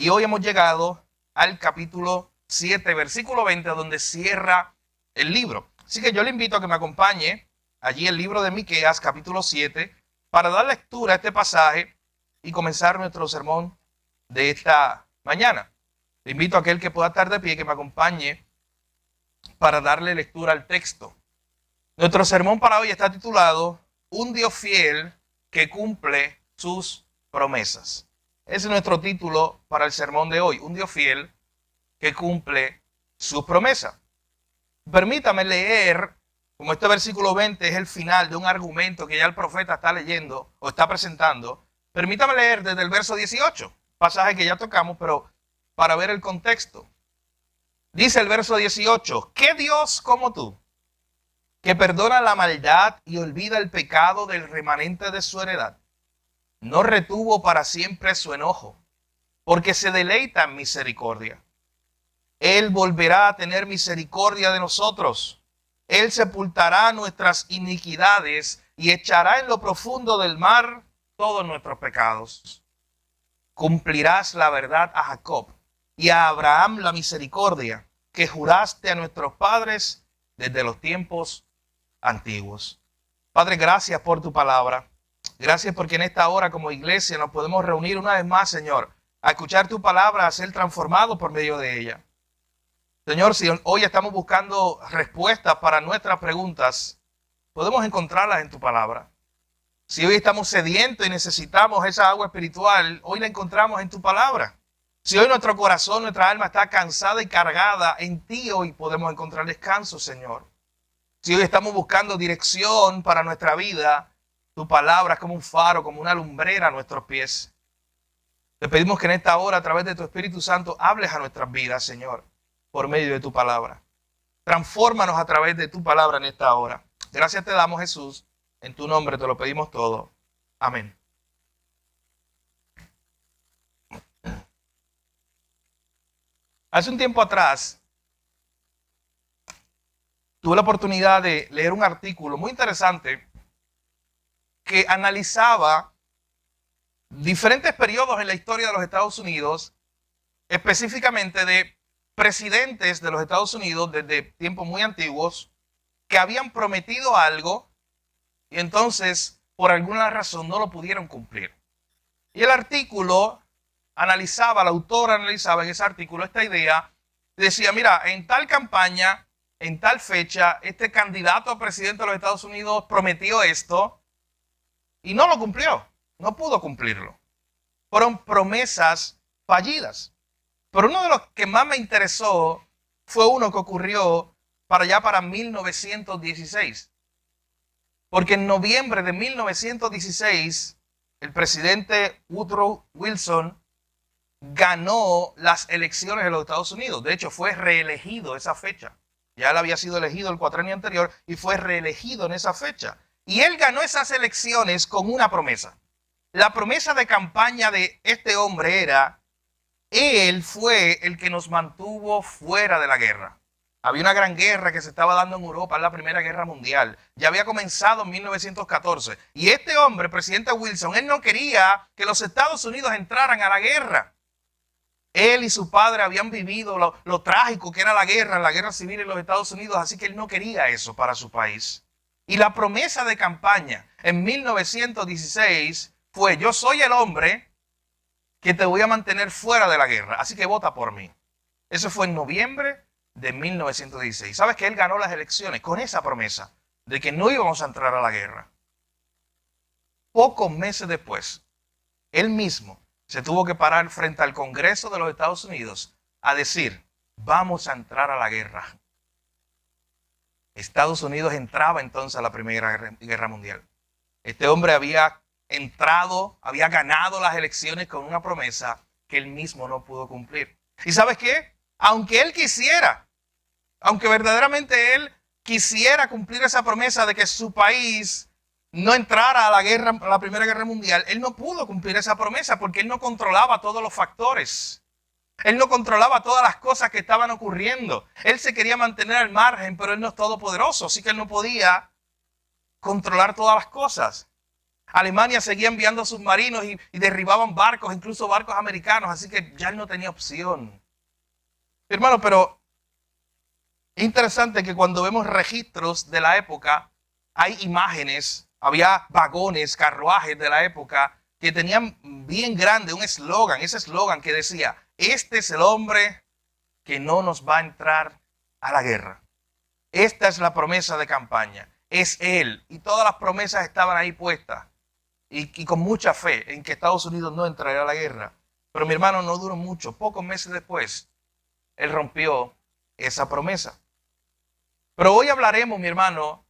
Y hoy hemos llegado al capítulo 7, versículo 20, donde cierra el libro. Así que yo le invito a que me acompañe allí el libro de Miqueas, capítulo 7, para dar lectura a este pasaje y comenzar nuestro sermón de esta mañana. Le invito a aquel que pueda estar de pie, que me acompañe para darle lectura al texto. Nuestro sermón para hoy está titulado Un Dios fiel que cumple sus promesas. Ese es nuestro título para el sermón de hoy. Un Dios fiel que cumple sus promesas. Permítame leer, como este versículo 20 es el final de un argumento que ya el profeta está leyendo o está presentando. Permítame leer desde el verso 18, pasaje que ya tocamos, pero para ver el contexto. Dice el verso 18, ¿qué Dios como tú, que perdona la maldad y olvida el pecado del remanente de su heredad, no retuvo para siempre su enojo, porque se deleita en misericordia? Él volverá a tener misericordia de nosotros. Él sepultará nuestras iniquidades y echará en lo profundo del mar todos nuestros pecados. Cumplirás la verdad a Jacob y a Abraham la misericordia que juraste a nuestros padres desde los tiempos antiguos. Padre, gracias por tu palabra. Gracias porque en esta hora como iglesia nos podemos reunir una vez más, Señor, a escuchar tu palabra, a ser transformados por medio de ella. Señor, si hoy estamos buscando respuestas para nuestras preguntas, podemos encontrarlas en tu palabra. Si hoy estamos sedientos y necesitamos esa agua espiritual, hoy la encontramos en tu palabra. Si hoy nuestro corazón, nuestra alma está cansada y cargada, en ti hoy podemos encontrar descanso, Señor. Si hoy estamos buscando dirección para nuestra vida, tu palabra es como un faro, como una lumbrera a nuestros pies. Te pedimos que en esta hora, a través de tu Espíritu Santo, hables a nuestras vidas, Señor, por medio de tu palabra. Transfórmanos a través de tu palabra en esta hora. Gracias te damos, Jesús. En tu nombre te lo pedimos todo. Amén. Hace un tiempo atrás, tuve la oportunidad de leer un artículo muy interesante que analizaba diferentes periodos en la historia de los Estados Unidos, específicamente de presidentes de los Estados Unidos desde tiempos muy antiguos que habían prometido algo y entonces por alguna razón no lo pudieron cumplir. Y el artículo analizaba, el autor analizaba en ese artículo esta idea, decía, mira, en tal campaña, en tal fecha, este candidato a presidente de los Estados Unidos prometió esto y no lo cumplió, no pudo cumplirlo. Fueron promesas fallidas. Pero uno de los que más me interesó fue uno que ocurrió para 1916. Porque en noviembre de 1916, el presidente Woodrow Wilson ganó las elecciones de los Estados Unidos. De hecho, fue reelegido esa fecha. Ya él había sido elegido el cuatrenio anterior y fue reelegido en esa fecha. Y él ganó esas elecciones con una promesa. La promesa de campaña de este hombre era: él fue el que nos mantuvo fuera de la guerra. Había una gran guerra que se estaba dando en Europa, la Primera Guerra Mundial. Ya había comenzado en 1914. Y este hombre, presidente Wilson, él no quería que los Estados Unidos entraran a la guerra. Él y su padre habían vivido lo trágico que era la guerra civil en los Estados Unidos, así que él no quería eso para su país. Y la promesa de campaña en 1916 fue: yo soy el hombre que te voy a mantener fuera de la guerra, así que vota por mí. Eso fue en noviembre de 1916. ¿Sabes que él ganó las elecciones con esa promesa de que no íbamos a entrar a la guerra? Pocos meses después, él mismo se tuvo que parar frente al Congreso de los Estados Unidos a decir: vamos a entrar a la guerra. Estados Unidos entraba entonces a la Primera Guerra Mundial. Este hombre había entrado, había ganado las elecciones con una promesa que él mismo no pudo cumplir. ¿Y sabes qué? Aunque él quisiera, aunque verdaderamente él quisiera cumplir esa promesa de que su país no entrara a la Primera Guerra Mundial, él no pudo cumplir esa promesa porque él no controlaba todos los factores. Él no controlaba todas las cosas que estaban ocurriendo. Él se quería mantener al margen, pero él no es todopoderoso, así que él no podía controlar todas las cosas. Alemania seguía enviando submarinos y derribaban barcos, incluso barcos americanos, así que ya él no tenía opción. Hermano, pero es interesante que cuando vemos registros de la época, hay imágenes, había vagones, carruajes de la época que tenían bien grande un eslogan, ese eslogan que decía, este es el hombre que no nos va a entrar a la guerra. Esta es la promesa de campaña, es él. Y todas las promesas estaban ahí puestas y con mucha fe en que Estados Unidos no entraría a la guerra. Pero mi hermano, no duró mucho, pocos meses después, él rompió esa promesa. Pero hoy hablaremos, mi hermano,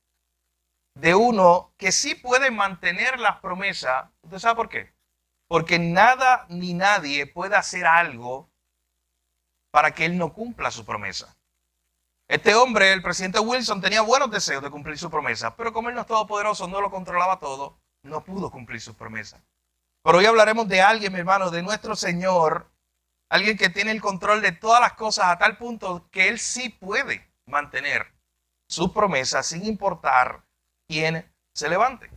de uno que sí puede mantener las promesas. ¿Usted sabe por qué? Porque nada ni nadie puede hacer algo para que él no cumpla su promesa. Este hombre, el presidente Wilson, tenía buenos deseos de cumplir su promesa, pero como él no es todopoderoso, no lo controlaba todo, no pudo cumplir su promesa. Pero hoy hablaremos de alguien, mi hermano, de nuestro Señor, alguien que tiene el control de todas las cosas a tal punto que él sí puede mantener su promesa sin importar quién se levante.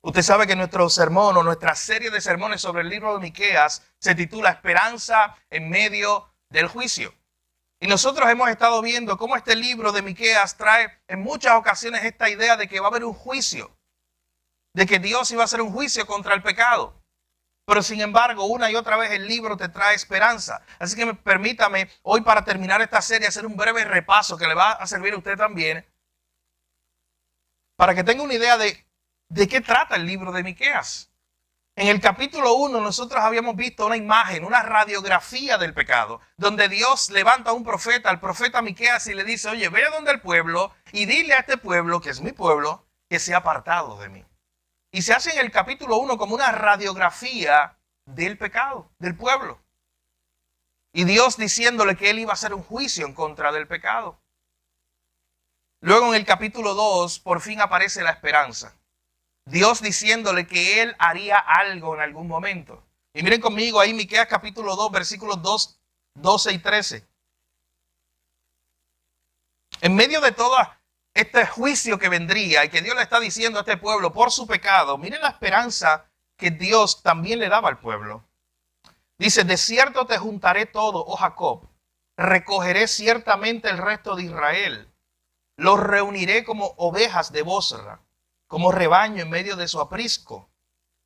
Usted sabe que nuestro sermón o nuestra serie de sermones sobre el libro de Miqueas se titula Esperanza en medio del juicio. Y nosotros hemos estado viendo cómo este libro de Miqueas trae en muchas ocasiones esta idea de que va a haber un juicio, de que Dios iba a hacer un juicio contra el pecado. Pero sin embargo, una y otra vez el libro te trae esperanza. Así que permítame hoy, para terminar esta serie, hacer un breve repaso que le va a servir a usted también, para que tenga una idea de qué trata el libro de Miqueas. En el capítulo 1 nosotros habíamos visto una imagen, una radiografía del pecado, donde Dios levanta a un profeta, al profeta Miqueas, y le dice, oye, ve a donde el pueblo y dile a este pueblo, que es mi pueblo, que se ha apartado de mí. Y se hace en el capítulo 1 como una radiografía del pecado, del pueblo. Y Dios diciéndole que él iba a hacer un juicio en contra del pecado. Luego en el capítulo 2 por fin aparece la esperanza. Dios diciéndole que él haría algo en algún momento. Y miren conmigo ahí Miqueas capítulo 2, versículos 12 y 13. En medio de todo este juicio que vendría y que Dios le está diciendo a este pueblo por su pecado, miren la esperanza que Dios también le daba al pueblo. Dice, de cierto te juntaré todo, oh Jacob, recogeré ciertamente el resto de Israel, los reuniré como ovejas de Bosra, como rebaño en medio de su aprisco.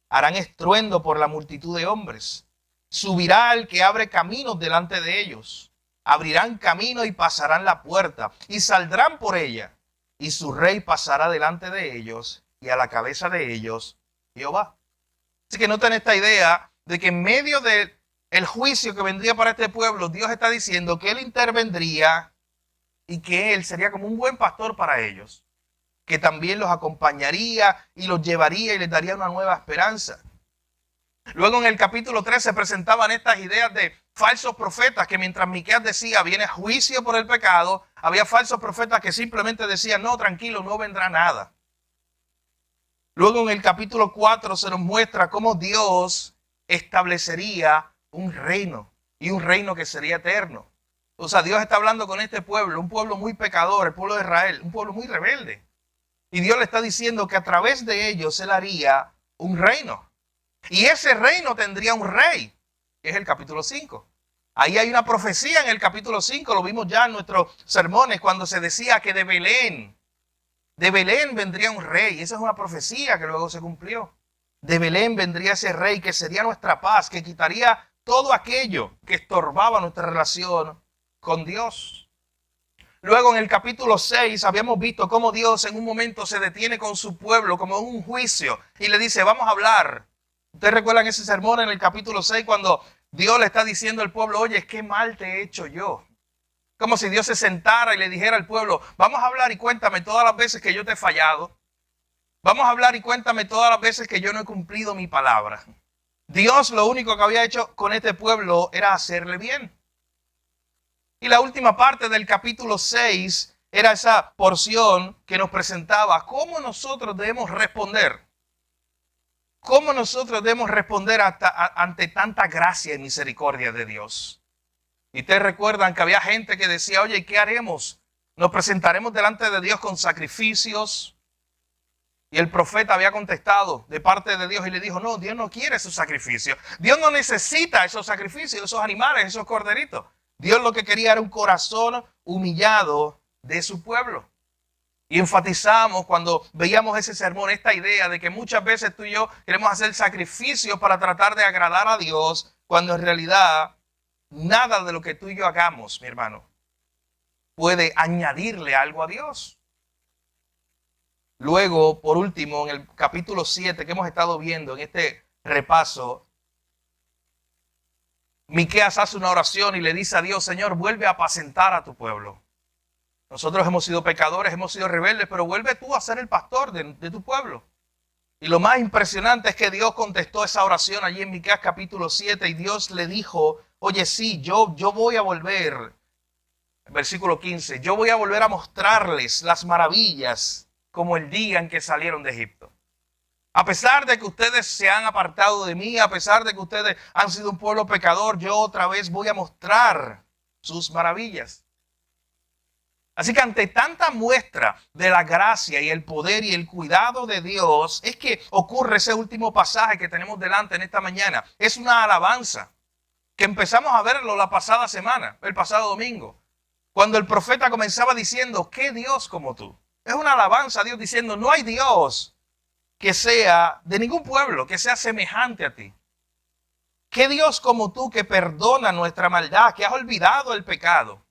Harán estruendo por la multitud de hombres. Subirá el que abre caminos delante de ellos. Abrirán camino y pasarán la puerta y saldrán por ella. Y su rey pasará delante de ellos y a la cabeza de ellos Jehová. Así que noten esta idea de que en medio del juicio que vendría para este pueblo, Dios está diciendo que él intervendría y que él sería como un buen pastor para ellos, que también los acompañaría y los llevaría y les daría una nueva esperanza. Luego en el capítulo 3 se presentaban estas ideas de falsos profetas que mientras Miqueas decía viene juicio por el pecado, había falsos profetas que simplemente decían no, tranquilo, no vendrá nada. Luego en el capítulo 4 se nos muestra cómo Dios establecería un reino y un reino que sería eterno. O sea, Dios está hablando con este pueblo, un pueblo muy pecador, el pueblo de Israel, un pueblo muy rebelde. Y Dios le está diciendo que a través de ellos él haría un reino. Y ese reino tendría un rey, que es el capítulo 5. Ahí hay una profecía en el capítulo 5, lo vimos ya en nuestros sermones, cuando se decía que de Belén vendría un rey. Esa es una profecía que luego se cumplió. De Belén vendría ese rey que sería nuestra paz, que quitaría todo aquello que estorbaba nuestra relación con Dios. Luego en el capítulo 6 habíamos visto cómo Dios en un momento se detiene con su pueblo como en un juicio y le dice, vamos a hablar. ¿Ustedes recuerdan ese sermón en el capítulo 6 cuando Dios le está diciendo al pueblo, oye, qué mal te he hecho yo? Como si Dios se sentara y le dijera al pueblo, vamos a hablar y cuéntame todas las veces que yo te he fallado. Vamos a hablar y cuéntame todas las veces que yo no he cumplido mi palabra. Dios lo único que había hecho con este pueblo era hacerle bien. Y la última parte del capítulo 6 era esa porción que nos presentaba cómo nosotros debemos responder. ¿Cómo nosotros debemos responder ante tanta gracia y misericordia de Dios? Y ustedes recuerdan que había gente que decía, oye, ¿qué haremos? ¿Nos presentaremos delante de Dios con sacrificios? Y el profeta había contestado de parte de Dios y le dijo, no, Dios no quiere esos sacrificios. Dios no necesita esos sacrificios, esos animales, esos corderitos. Dios lo que quería era un corazón humillado de su pueblo. Y enfatizamos cuando veíamos ese sermón, esta idea de que muchas veces tú y yo queremos hacer sacrificios para tratar de agradar a Dios, cuando en realidad nada de lo que tú y yo hagamos, mi hermano, puede añadirle algo a Dios. Luego, por último, en el capítulo 7 que hemos estado viendo en este repaso, Miqueas hace una oración y le dice a Dios, Señor, vuelve a apacentar a tu pueblo. Nosotros hemos sido pecadores, hemos sido rebeldes, pero vuelve tú a ser el pastor de tu pueblo. Y lo más impresionante es que Dios contestó esa oración allí en Miqueas capítulo 7 y Dios le dijo, oye, sí, yo voy a volver, versículo 15, yo voy a volver a mostrarles las maravillas como el día en que salieron de Egipto. A pesar de que ustedes se han apartado de mí, a pesar de que ustedes han sido un pueblo pecador, yo otra vez voy a mostrar sus maravillas. Así que ante tanta muestra de la gracia y el poder y el cuidado de Dios, es que ocurre ese último pasaje que tenemos delante en esta mañana. Es una alabanza que empezamos a verlo la pasada semana, el pasado domingo, cuando el profeta comenzaba diciendo, ¿qué Dios como tú? Es una alabanza a Dios diciendo, no hay Dios que sea de ningún pueblo, que sea semejante a ti. ¿Qué Dios como tú que perdona nuestra maldad, que has olvidado el pecado?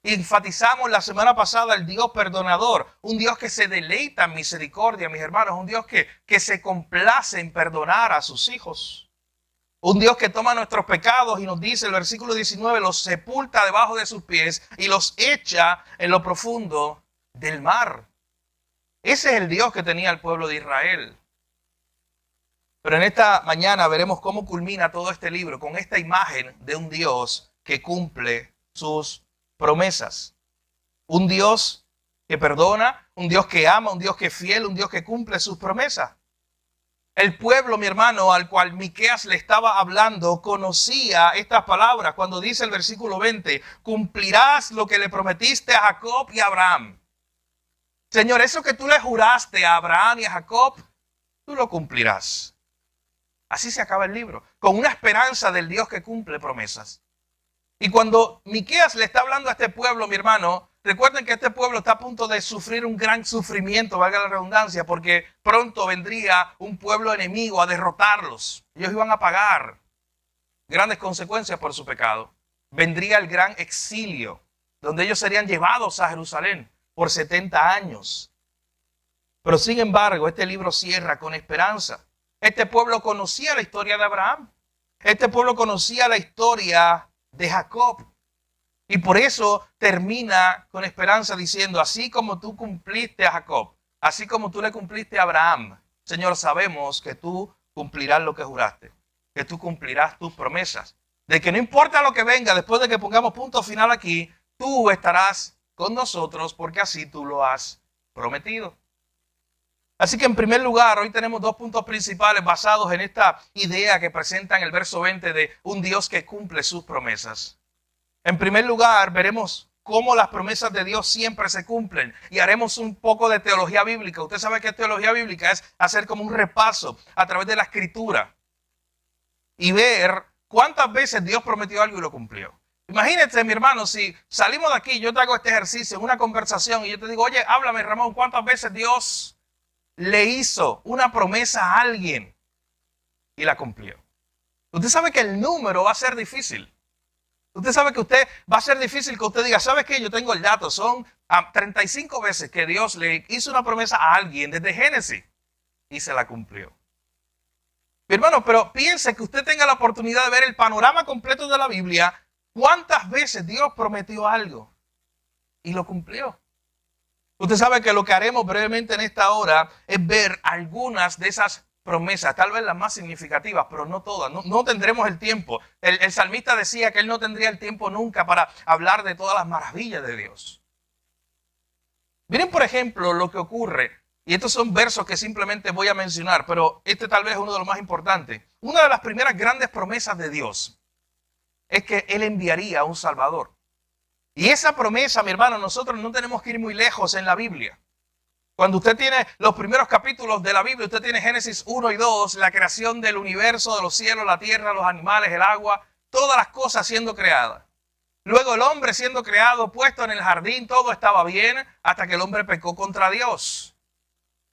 Enfatizamos la semana pasada el Dios perdonador, un Dios que se deleita en misericordia, mis hermanos, un Dios que se complace en perdonar a sus hijos. Un Dios que toma nuestros pecados y nos dice, el versículo 19, los sepulta debajo de sus pies y los echa en lo profundo del mar. Ese es el Dios que tenía el pueblo de Israel. Pero en esta mañana veremos cómo culmina todo este libro con esta imagen de un Dios que cumple sus promesas. Un Dios que perdona, un Dios que ama, un Dios que es fiel, un Dios que cumple sus promesas. El pueblo, mi hermano, al cual Miqueas le estaba hablando, conocía estas palabras cuando dice el versículo 20, cumplirás lo que le prometiste a Jacob y a Abraham. Señor, eso que tú le juraste a Abraham y a Jacob, tú lo cumplirás. Así se acaba el libro, con una esperanza del Dios que cumple promesas. Y cuando Miqueas le está hablando a este pueblo, mi hermano, recuerden que este pueblo está a punto de sufrir un gran sufrimiento, valga la redundancia, porque pronto vendría un pueblo enemigo a derrotarlos. Ellos iban a pagar grandes consecuencias por su pecado. Vendría el gran exilio, donde ellos serían llevados a Jerusalén por 70 años. Pero sin embargo, este libro cierra con esperanza. Este pueblo conocía la historia de Abraham. Este pueblo conocía la historia de Jacob. Y por eso termina con esperanza diciendo, así como tú cumpliste a Jacob, así como tú le cumpliste a Abraham, Señor, sabemos que tú cumplirás lo que juraste, que tú cumplirás tus promesas, de que no importa lo que venga, después de que pongamos punto final aquí, tú estarás con nosotros porque así tú lo has prometido. Así que en primer lugar, hoy tenemos dos puntos principales basados en esta idea que presenta en el verso 20 de un Dios que cumple sus promesas. En primer lugar, veremos cómo las promesas de Dios siempre se cumplen y haremos un poco de teología bíblica. Usted sabe que teología bíblica es hacer como un repaso a través de la Escritura y ver cuántas veces Dios prometió algo y lo cumplió. Imagínate, mi hermano, si salimos de aquí, yo te hago este ejercicio en una conversación y yo te digo, oye, háblame, Ramón, ¿cuántas veces Dios le hizo una promesa a alguien y la cumplió? Usted sabe que el número va a ser difícil. Usted sabe que va a ser difícil que usted diga, ¿sabe qué? Yo tengo el dato, son 35 veces que Dios le hizo una promesa a alguien desde Génesis y se la cumplió. Mi hermano, pero piense que usted tenga la oportunidad de ver el panorama completo de la Biblia, ¿cuántas veces Dios prometió algo y lo cumplió? Usted sabe que lo que haremos brevemente en esta hora es ver algunas de esas promesas, tal vez las más significativas, pero no todas. No tendremos el tiempo. El salmista decía que él no tendría el tiempo nunca para hablar de todas las maravillas de Dios. Miren, por ejemplo, lo que ocurre, y estos son versos que simplemente voy a mencionar, pero este tal vez es uno de los más importantes. Una de las primeras grandes promesas de Dios es que Él enviaría a un Salvador. Y esa promesa, mi hermano, nosotros no tenemos que ir muy lejos en la Biblia. Cuando usted tiene los primeros capítulos de la Biblia, usted tiene Génesis 1 y 2, la creación del universo, de los cielos, la tierra, los animales, el agua, todas las cosas siendo creadas. Luego el hombre siendo creado, puesto en el jardín, todo estaba bien hasta que el hombre pecó contra Dios.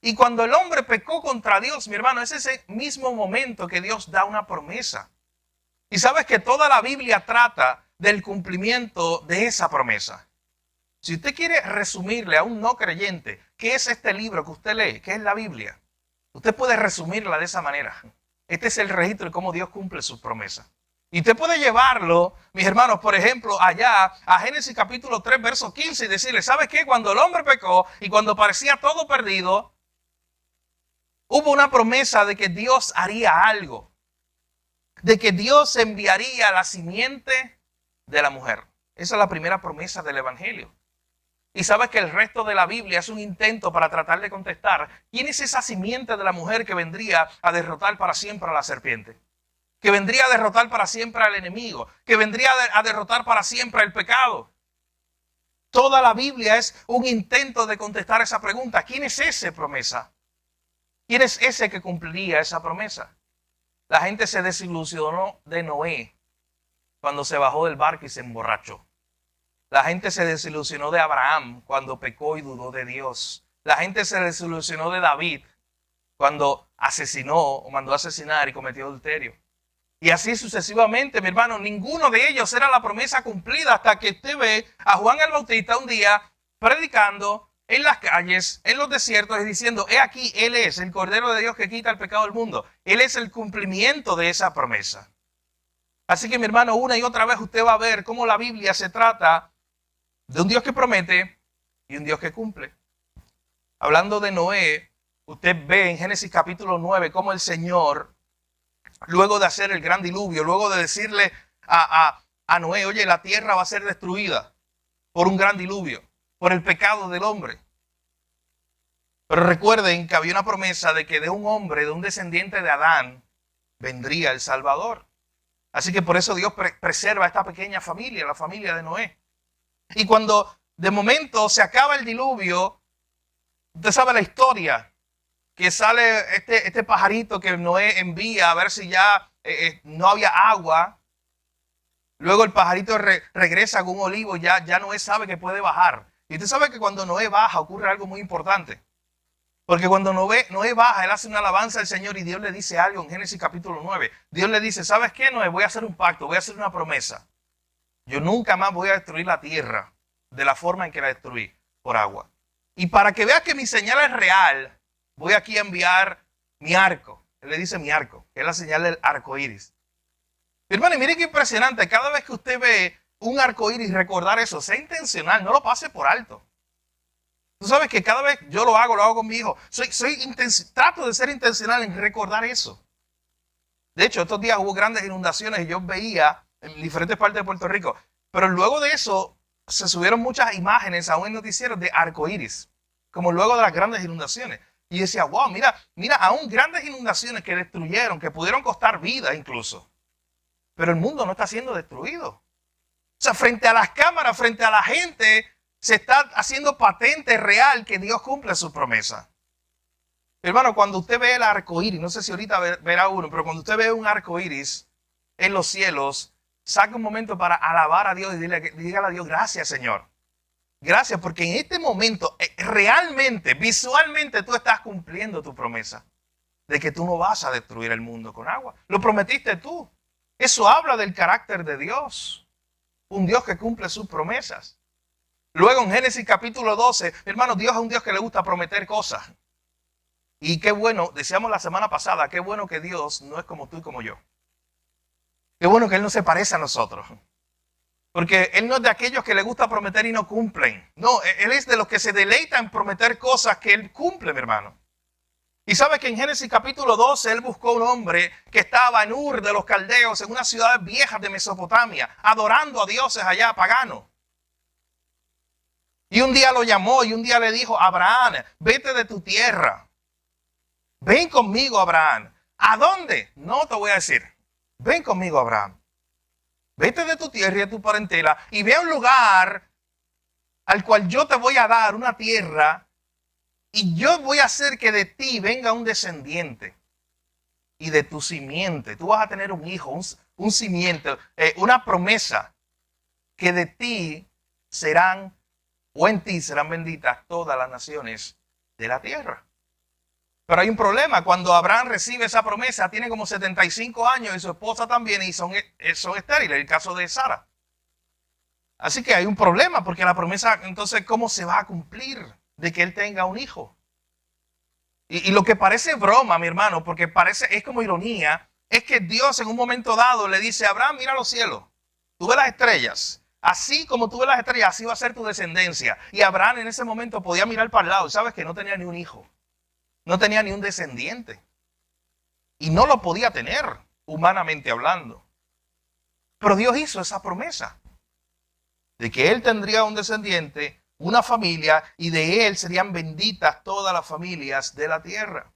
Y cuando el hombre pecó contra Dios, mi hermano, es ese mismo momento que Dios da una promesa. Y sabes que toda la Biblia trata del cumplimiento de esa promesa. Si usted quiere resumirle a un no creyente qué es este libro que usted lee, qué es la Biblia, usted puede resumirla de esa manera. Este es el registro de cómo Dios cumple sus promesas. Y usted puede llevarlo, mis hermanos, por ejemplo, allá a Génesis capítulo 3, verso 15 y decirle, ¿sabes qué? Cuando el hombre pecó y cuando parecía todo perdido, hubo una promesa de que Dios haría algo, de que Dios enviaría la simiente de la mujer. Esa es la primera promesa del Evangelio. Y sabes que el resto de la Biblia es un intento para tratar de contestar quién es esa simiente de la mujer que vendría a derrotar para siempre a la serpiente, que vendría a derrotar para siempre al enemigo, que vendría a derrotar para siempre el pecado. Toda la Biblia es un intento de contestar esa pregunta. ¿Quién es esa promesa? ¿Quién es ese que cumpliría esa promesa? La gente se desilusionó de Noé cuando se bajó del barco y se emborrachó. La gente se desilusionó de Abraham cuando pecó y dudó de Dios. La gente se desilusionó de David cuando asesinó o mandó a asesinar y cometió adulterio. Y así sucesivamente, mi hermano, ninguno de ellos era la promesa cumplida hasta que usted ve a Juan el Bautista un día predicando en las calles, en los desiertos y diciendo, he aquí, Él es el Cordero de Dios que quita el pecado del mundo. Él es el cumplimiento de esa promesa. Así que, mi hermano, una y otra vez usted va a ver cómo la Biblia se trata de un Dios que promete y un Dios que cumple. Hablando de Noé, usted ve en Génesis capítulo 9 cómo el Señor, luego de hacer el gran diluvio, luego de decirle a Noé, oye, la tierra va a ser destruida por un gran diluvio, por el pecado del hombre. Pero recuerden que había una promesa de que de un hombre, de un descendiente de Adán, vendría el Salvador. Así que por eso Dios preserva a esta pequeña familia, la familia de Noé. Y cuando de momento se acaba el diluvio, usted sabe la historia, que sale este pajarito que Noé envía a ver si ya no había agua. Luego el pajarito regresa con un olivo, ya Noé sabe que puede bajar. Y usted sabe que cuando Noé baja ocurre algo muy importante. Porque cuando Noé baja, él hace una alabanza al Señor y Dios le dice algo en Génesis capítulo 9. Dios le dice, ¿sabes qué, Noé? Voy a hacer un pacto, voy a hacer una promesa. Yo nunca más voy a destruir la tierra de la forma en que la destruí, por agua. Y para que veas que mi señal es real, voy aquí a enviar mi arco. Él le dice mi arco, que es la señal del arco iris. Hermano, y mire qué impresionante. Cada vez que usted ve un arco iris, recordar eso, sea intencional, no lo pase por alto. Tú sabes que cada vez yo lo hago con mi hijo. Trato de ser intencional en recordar eso. De hecho, estos días hubo grandes inundaciones y yo veía en diferentes partes de Puerto Rico. Pero luego de eso, se subieron muchas imágenes aún en noticieros de arcoíris, como luego de las grandes inundaciones. Y decía, wow, mira, aún grandes inundaciones que destruyeron, que pudieron costar vida incluso. Pero el mundo no está siendo destruido. O sea, frente a las cámaras, frente a la gente, se está haciendo patente real que Dios cumple su promesa. Hermano, cuando usted ve el arco iris, no sé si ahorita verá uno, pero cuando usted ve un arco iris en los cielos, saca un momento para alabar a Dios y dígale a Dios, gracias, Señor. Gracias, porque en este momento, realmente, visualmente, tú estás cumpliendo tu promesa de que tú no vas a destruir el mundo con agua. Lo prometiste tú. Eso habla del carácter de Dios. Un Dios que cumple sus promesas. Luego en Génesis capítulo 12, hermano, Dios es un Dios que le gusta prometer cosas. Y qué bueno, decíamos la semana pasada, qué bueno que Dios no es como tú y como yo. Qué bueno que Él no se parece a nosotros. Porque Él no es de aquellos que le gusta prometer y no cumplen. No, Él es de los que se deleitan en prometer cosas que Él cumple, mi hermano. Y sabe que en Génesis capítulo 12 Él buscó un hombre que estaba en Ur de los Caldeos, en una ciudad vieja de Mesopotamia, adorando a dioses allá paganos. Y un día lo llamó y un día le dijo, Abraham, vete de tu tierra. Ven conmigo, Abraham. ¿A dónde? No te voy a decir. Ven conmigo, Abraham. Vete de tu tierra y de tu parentela y ve a un lugar al cual yo te voy a dar una tierra Y yo voy a hacer que de ti venga un descendiente y de tu simiente. Tú vas a tener un hijo, un simiente, una promesa que de ti serán, o en ti serán benditas todas las naciones de la tierra. Pero hay un problema. Cuando Abraham recibe esa promesa, tiene como 75 años y su esposa también, y son estériles, el caso de Sara. Así que hay un problema, porque la promesa, entonces, ¿cómo se va a cumplir de que él tenga un hijo? Y lo que parece broma, mi hermano, porque es como ironía, es que Dios en un momento dado le dice a Abraham, mira los cielos, tú ves las estrellas, así como tú ves las estrellas, así va a ser tu descendencia. Y Abraham en ese momento podía mirar para el lado, y sabes que no tenía ni un hijo, no tenía ni un descendiente, y no lo podía tener, humanamente hablando. Pero Dios hizo esa promesa de que él tendría un descendiente, una familia, y de él serían benditas todas las familias de la tierra.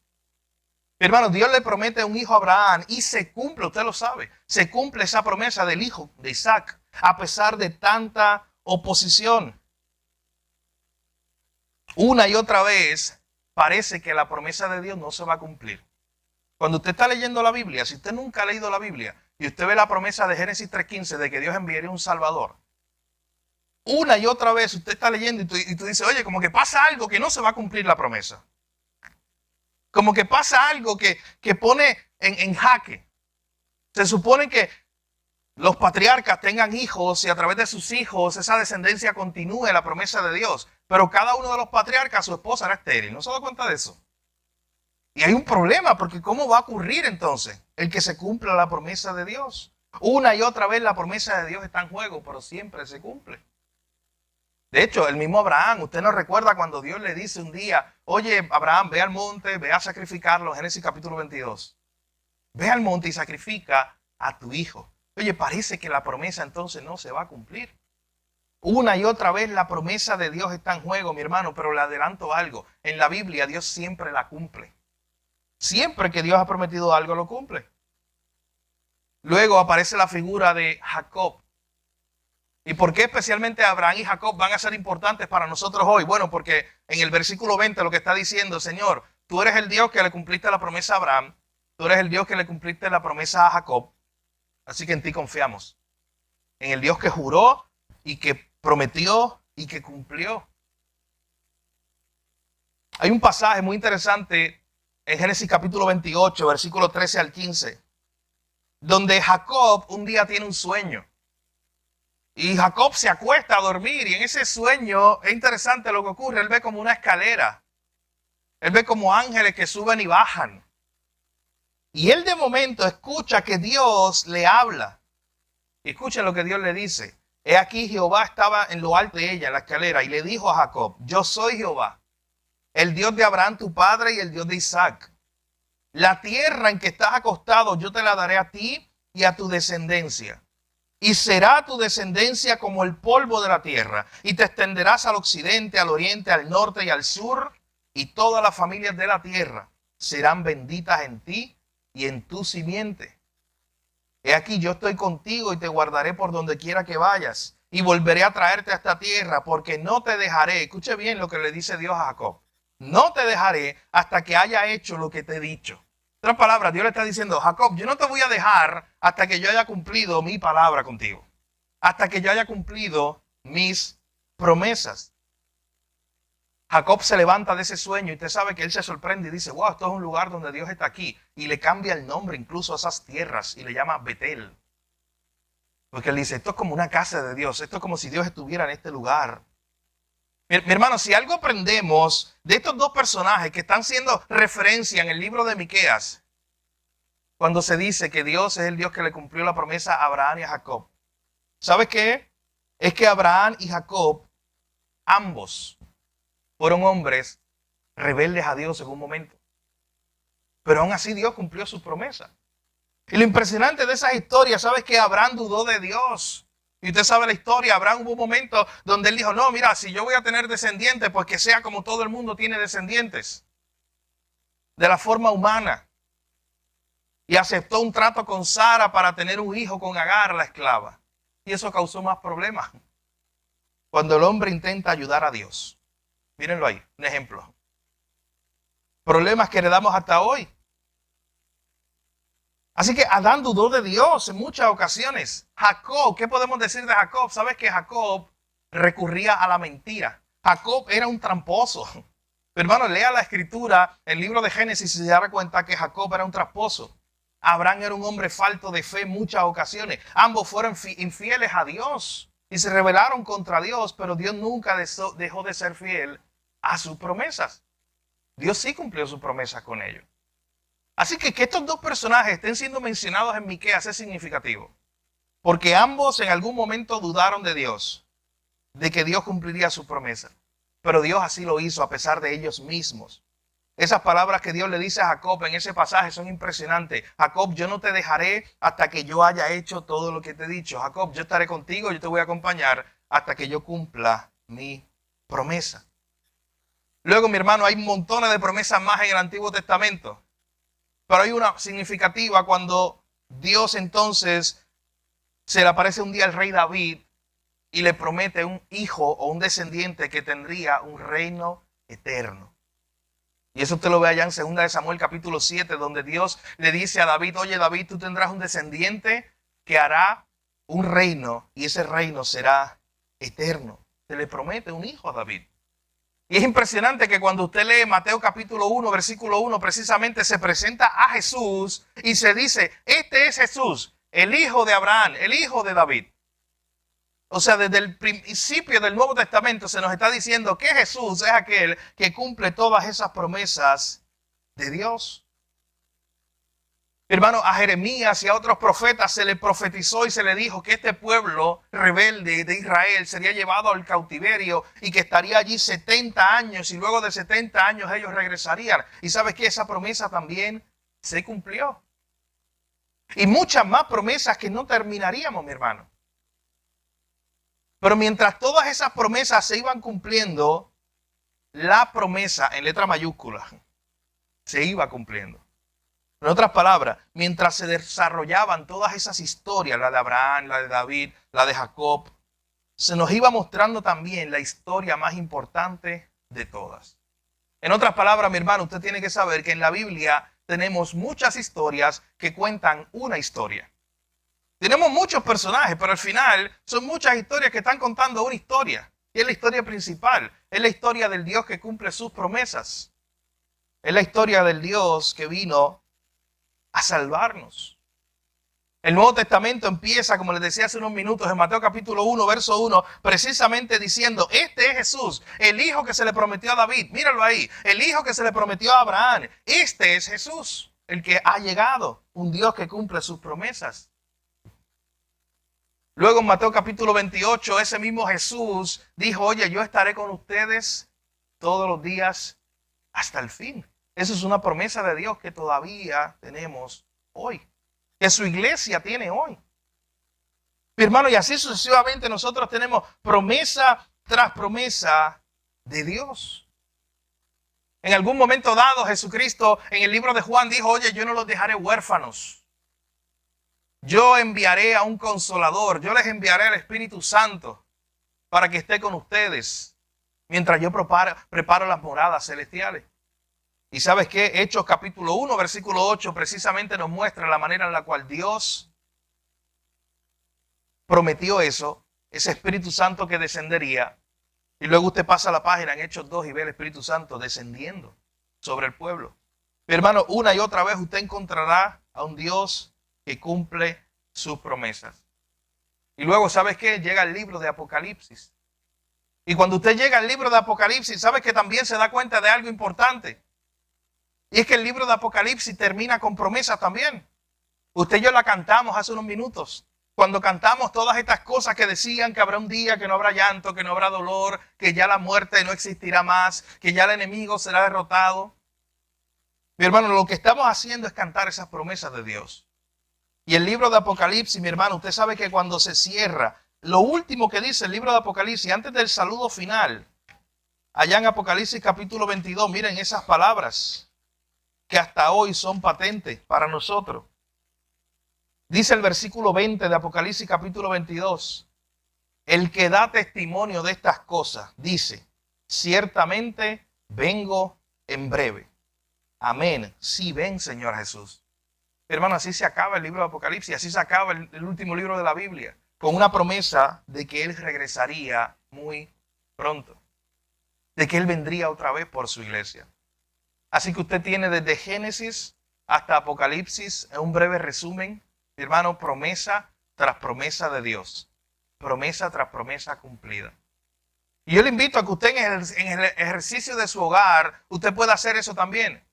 Hermano, Dios le promete un hijo a Abraham y se cumple, usted lo sabe, se cumple esa promesa del hijo de Isaac, a pesar de tanta oposición. Una y otra vez parece que la promesa de Dios no se va a cumplir. Cuando usted está leyendo la Biblia, si usted nunca ha leído la Biblia y usted ve la promesa de Génesis 3:15 de que Dios enviaría un Salvador, una y otra vez usted está leyendo y tú dices, oye, como que pasa algo que no se va a cumplir la promesa. Como que pasa algo que pone en jaque. Se supone que los patriarcas tengan hijos y a través de sus hijos esa descendencia continúe la promesa de Dios. Pero cada uno de los patriarcas, su esposa era estéril. ¿No se da cuenta de eso? Y hay un problema, porque ¿cómo va a ocurrir entonces el que se cumpla la promesa de Dios? Una y otra vez la promesa de Dios está en juego, pero siempre se cumple. De hecho, el mismo Abraham, usted no recuerda cuando Dios le dice un día, oye, Abraham, ve al monte, ve a sacrificarlo, Génesis capítulo 22. Ve al monte y sacrifica a tu hijo. Oye, parece que la promesa entonces no se va a cumplir. Una y otra vez la promesa de Dios está en juego, mi hermano, pero le adelanto algo. En la Biblia Dios siempre la cumple. Siempre que Dios ha prometido algo, lo cumple. Luego aparece la figura de Jacob. ¿Y por qué especialmente Abraham y Jacob van a ser importantes para nosotros hoy? Bueno, porque en el versículo 20 lo que está diciendo, Señor, tú eres el Dios que le cumpliste la promesa a Abraham, tú eres el Dios que le cumpliste la promesa a Jacob, así que en ti confiamos. En el Dios que juró y que prometió y que cumplió. Hay un pasaje muy interesante en Génesis capítulo 28, versículo 13 al 15, donde Jacob un día tiene un sueño. Y Jacob se acuesta a dormir y en ese sueño es interesante lo que ocurre. Él ve como una escalera. Él ve como ángeles que suben y bajan. Y él de momento escucha que Dios le habla. Y escuchen lo que Dios le dice. He aquí Jehová estaba en lo alto de ella, en la escalera, y le dijo a Jacob, yo soy Jehová, el Dios de Abraham tu padre y el Dios de Isaac. La tierra en que estás acostado yo te la daré a ti y a tu descendencia. Y será tu descendencia como el polvo de la tierra. Y te extenderás al occidente, al oriente, al norte y al sur. Y todas las familias de la tierra serán benditas en ti y en tu simiente. He aquí yo estoy contigo y te guardaré por donde quiera que vayas. Y volveré a traerte a esta tierra porque no te dejaré. Escuche bien lo que le dice Dios a Jacob. No te dejaré hasta que haya hecho lo que te he dicho. En otras palabras, Dios le está diciendo, Jacob, yo no te voy a dejar hasta que yo haya cumplido mi palabra contigo. Hasta que yo haya cumplido mis promesas. Jacob se levanta de ese sueño y usted sabe que él se sorprende y dice, wow, esto es un lugar donde Dios está aquí. Y le cambia el nombre incluso a esas tierras y le llama Betel. Porque él dice, esto es como una casa de Dios. Esto es como si Dios estuviera en este lugar. Mi hermano, si algo aprendemos de estos dos personajes que están siendo referencia en el libro de Miqueas, cuando se dice que Dios es el Dios que le cumplió la promesa a Abraham y a Jacob, ¿sabe qué? Es que Abraham y Jacob, ambos, fueron hombres rebeldes a Dios en un momento. Pero aún así Dios cumplió su promesa. Y lo impresionante de esas historias, ¿sabes? Que Abraham dudó de Dios. Y usted sabe la historia, Abraham hubo un momento donde él dijo, no, mira, si yo voy a tener descendientes, pues que sea como todo el mundo tiene descendientes. De la forma humana. Y aceptó un trato con Sara para tener un hijo con Agar, la esclava. Y eso causó más problemas. Cuando el hombre intenta ayudar a Dios. Mírenlo ahí, un ejemplo. Problemas que heredamos hasta hoy. Así que Adán dudó de Dios en muchas ocasiones. Jacob, ¿qué podemos decir de Jacob? ¿Sabes que Jacob recurría a la mentira? Jacob era un tramposo. Pero hermano, lea la escritura, el libro de Génesis, y se dará cuenta que Jacob era un tramposo. Abraham era un hombre falto de fe en muchas ocasiones. Ambos fueron infieles a Dios y se rebelaron contra Dios, pero Dios nunca dejó de ser fiel a sus promesas. Dios sí cumplió sus promesas con ellos. Así que estos dos personajes estén siendo mencionados en Miqueas es significativo. Porque ambos en algún momento dudaron de Dios, de que Dios cumpliría su promesa. Pero Dios así lo hizo a pesar de ellos mismos. Esas palabras que Dios le dice a Jacob en ese pasaje son impresionantes. Jacob, yo no te dejaré hasta que yo haya hecho todo lo que te he dicho. Jacob, yo estaré contigo, yo te voy a acompañar hasta que yo cumpla mi promesa. Luego, mi hermano, hay montones de promesas más en el Antiguo Testamento. Pero hay una significativa cuando Dios entonces se le aparece un día al rey David y le promete un hijo o un descendiente que tendría un reino eterno. Y eso usted lo ve allá en 2 de Samuel capítulo 7, donde Dios le dice a David, oye David, tú tendrás un descendiente que hará un reino y ese reino será eterno. Se le promete un hijo a David. Y es impresionante que cuando usted lee Mateo capítulo 1, versículo 1, precisamente se presenta a Jesús y se dice, este es Jesús, el hijo de Abraham, el hijo de David. O sea, desde el principio del Nuevo Testamento se nos está diciendo que Jesús es aquel que cumple todas esas promesas de Dios. Hermano, a Jeremías y a otros profetas se le profetizó y se le dijo que este pueblo rebelde de Israel sería llevado al cautiverio y que estaría allí 70 años y luego de 70 años ellos regresarían. Y sabes que esa promesa también se cumplió. Y muchas más promesas que no terminaríamos, mi hermano. Pero mientras todas esas promesas se iban cumpliendo, la promesa en letra mayúscula se iba cumpliendo. En otras palabras, mientras se desarrollaban todas esas historias, la de Abraham, la de David, la de Jacob, se nos iba mostrando también la historia más importante de todas. En otras palabras, mi hermano, usted tiene que saber que en la Biblia tenemos muchas historias que cuentan una historia. Tenemos muchos personajes, pero al final son muchas historias que están contando una historia. Y es la historia principal, es la historia del Dios que cumple sus promesas. Es la historia del Dios que vino a salvarnos. El Nuevo Testamento empieza, como les decía hace unos minutos, en Mateo capítulo 1, verso 1, precisamente diciendo, este es Jesús, el hijo que se le prometió a David. Míralo ahí, el hijo que se le prometió a Abraham. Este es Jesús, el que ha llegado, un Dios que cumple sus promesas. Luego en Mateo capítulo 28, ese mismo Jesús dijo, oye, yo estaré con ustedes todos los días hasta el fin. Esa es una promesa de Dios que todavía tenemos hoy, que su iglesia tiene hoy. Mi hermano, y así sucesivamente nosotros tenemos promesa tras promesa de Dios. En algún momento dado, Jesucristo en el libro de Juan dijo, oye, yo no los dejaré huérfanos. Yo enviaré a un consolador, yo les enviaré al Espíritu Santo para que esté con ustedes mientras yo preparo las moradas celestiales. Y ¿sabes qué? Hechos capítulo 1, versículo 8 precisamente nos muestra la manera en la cual Dios prometió eso, ese Espíritu Santo que descendería. Y luego usted pasa la página en Hechos 2 y ve el Espíritu Santo descendiendo sobre el pueblo. Mi hermano, una y otra vez usted encontrará a un Dios que cumple sus promesas. Y luego, ¿sabes qué? Llega el libro de Apocalipsis. Y cuando usted llega al libro de Apocalipsis, ¿sabe que también se da cuenta de algo importante? Y es que el libro de Apocalipsis termina con promesas también. Usted y yo la cantamos hace unos minutos. Cuando cantamos todas estas cosas que decían que habrá un día, que no habrá llanto, que no habrá dolor, que ya la muerte no existirá más, que ya el enemigo será derrotado. Mi hermano, lo que estamos haciendo es cantar esas promesas de Dios. Y el libro de Apocalipsis, mi hermano, usted sabe que cuando se cierra, lo último que dice el libro de Apocalipsis, antes del saludo final, allá en Apocalipsis capítulo 22, miren esas palabras que hasta hoy son patentes para nosotros. Dice el versículo 20 de Apocalipsis capítulo 22, el que da testimonio de estas cosas, dice, ciertamente vengo en breve. amén. Sí, ven, Señor Jesús. Hermano, así se acaba el libro de Apocalipsis, así se acaba el último libro de la Biblia, con una promesa de que Él regresaría muy pronto, de que Él vendría otra vez por su iglesia. Así que usted tiene desde Génesis hasta Apocalipsis, en un breve resumen, mi hermano, promesa tras promesa de Dios, promesa tras promesa cumplida. Y yo le invito a que usted en el ejercicio de su hogar, usted pueda hacer eso también.